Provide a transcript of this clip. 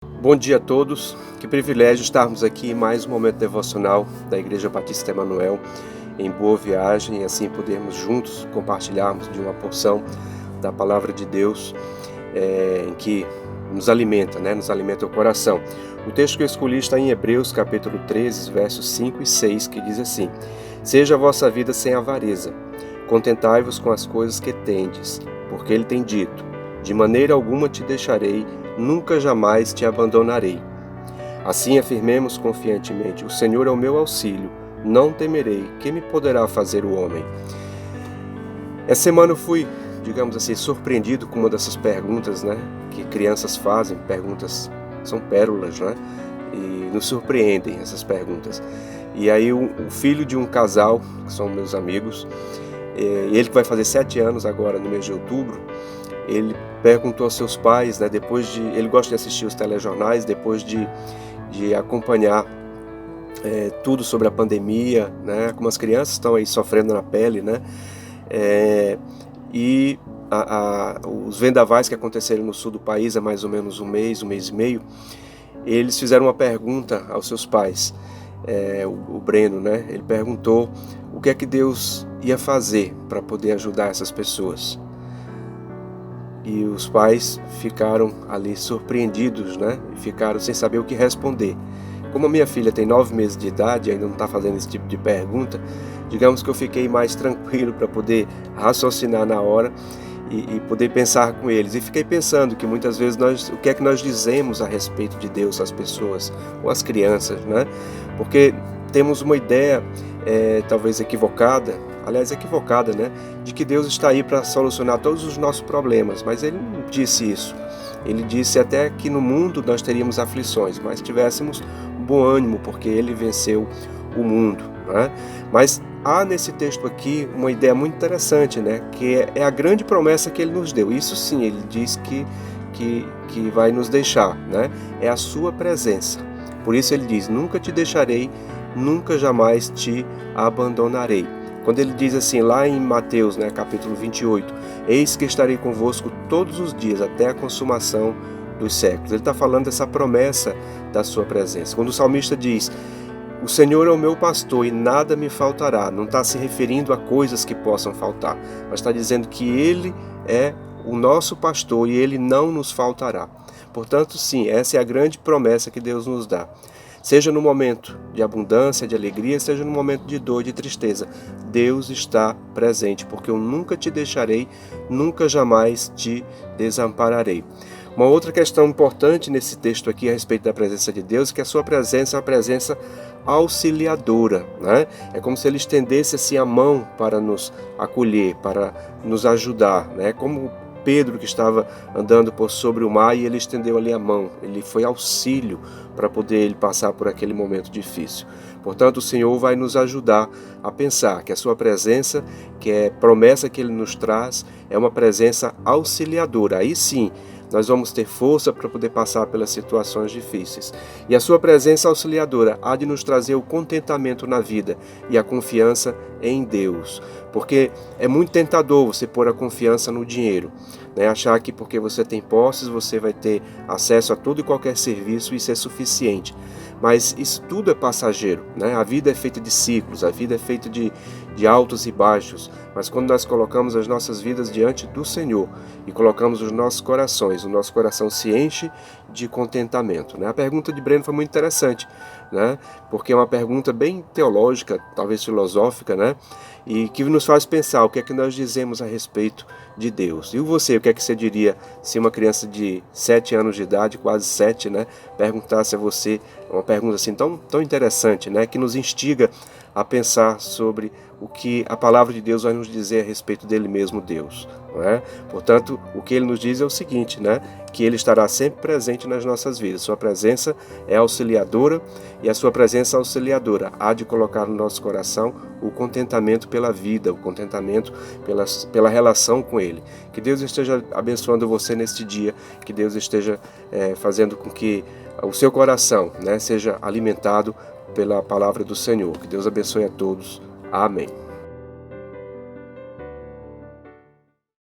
Bom dia a todos, que privilégio estarmos aqui em mais um momento devocional da Igreja Batista Emanuel, em boa viagem, e assim podermos juntos compartilharmos de uma porção da Palavra de Deus, em que nos alimenta, nos alimenta o coração. O texto que eu escolhi está em Hebreus capítulo 13, versos 5 e 6, que diz assim: Seja a vossa vida sem avareza, contentai-vos com as coisas que tendes, porque ele tem dito, de maneira alguma te deixarei, nunca jamais te abandonarei. Assim afirmemos confiantemente, o Senhor é o meu auxílio, não temerei, que me poderá fazer o homem? Essa semana eu fui, digamos assim, surpreendido com uma dessas perguntas, que crianças fazem, perguntas, são pérolas, e nos surpreendem essas perguntas. E aí o filho de um casal, que são meus amigos, ele que vai fazer 7 anos agora no mês de outubro, ele perguntou aos seus pais, ele gosta de assistir os telejornais, depois de acompanhar tudo sobre a pandemia, como as crianças estão aí sofrendo na pele, e os vendavais que aconteceram no sul do país há mais ou menos um mês e meio, eles fizeram uma pergunta aos seus pais. O Breno, ele perguntou o que é que Deus ia fazer para poder ajudar essas pessoas. E os pais ficaram ali surpreendidos, ficaram sem saber o que responder. Como a minha filha tem 9 meses de idade e ainda não está fazendo esse tipo de pergunta, digamos que eu fiquei mais tranquilo para poder raciocinar na hora e poder pensar com eles. E fiquei pensando que muitas vezes o que é que nós dizemos a respeito de Deus às pessoas, ou às crianças, Porque temos uma ideia talvez equivocada, de que Deus está aí para solucionar todos os nossos problemas, mas Ele não disse isso. Ele disse até que no mundo nós teríamos aflições, mas tivéssemos bom ânimo, porque Ele venceu o mundo. Mas há nesse texto aqui uma ideia muito interessante, que é a grande promessa que Ele nos deu. Isso sim, Ele diz que vai nos deixar, é a sua presença. Por isso Ele diz, nunca te deixarei, nunca jamais te abandonarei. Quando ele diz assim, lá em Mateus, capítulo 28, eis que estarei convosco todos os dias, até a consumação dos séculos. Ele está falando dessa promessa da sua presença. Quando o salmista diz, o Senhor é o meu pastor e nada me faltará, não está se referindo a coisas que possam faltar, mas está dizendo que Ele é o nosso pastor e Ele não nos faltará. Portanto, sim, essa é a grande promessa que Deus nos dá. Seja no momento de abundância, de alegria, seja no momento de dor, de tristeza, Deus está presente, porque eu nunca te deixarei, nunca jamais te desampararei. Uma outra questão importante nesse texto aqui a respeito da presença de Deus é que a sua presença é uma presença auxiliadora, É como se Ele estendesse assim a mão para nos acolher, para nos ajudar, Como Pedro, que estava andando por sobre o mar, e ele estendeu ali a mão, ele foi auxílio para poder ele passar por aquele momento difícil. Portanto, o Senhor vai nos ajudar a pensar que a sua presença, que é promessa que Ele nos traz, é uma presença auxiliadora. Aí sim, nós vamos ter força para poder passar pelas situações difíceis. E a sua presença auxiliadora há de nos trazer o contentamento na vida e a confiança em Deus. Porque é muito tentador você pôr a confiança no dinheiro, achar que porque você tem posses, você vai ter acesso a todo e qualquer serviço e isso é suficiente. Mas isso tudo é passageiro, A vida é feita de ciclos, a vida é feita de altos e baixos. Mas quando nós colocamos as nossas vidas diante do Senhor e colocamos os nossos corações, o nosso coração se enche de contentamento. A pergunta de Breno foi muito interessante, porque é uma pergunta bem teológica, talvez filosófica, e que nos faz pensar o que é que nós dizemos a respeito de Deus. E você, o que é que você diria se uma criança de 7 anos de idade, quase 7, perguntasse a você uma pergunta assim tão interessante, que nos instiga a pensar sobre o que a palavra de Deus vai nos dizer a respeito dele mesmo, Deus. Portanto, o que ele nos diz é o seguinte, que ele estará sempre presente nas nossas vidas. Sua presença é auxiliadora e a sua presença auxiliadora há de colocar no nosso coração o contentamento pela vida, o contentamento pela relação com Ele. Que Deus esteja abençoando você neste dia, que Deus esteja fazendo com que o seu coração seja alimentado pela palavra do Senhor. Que Deus abençoe a todos. Amém.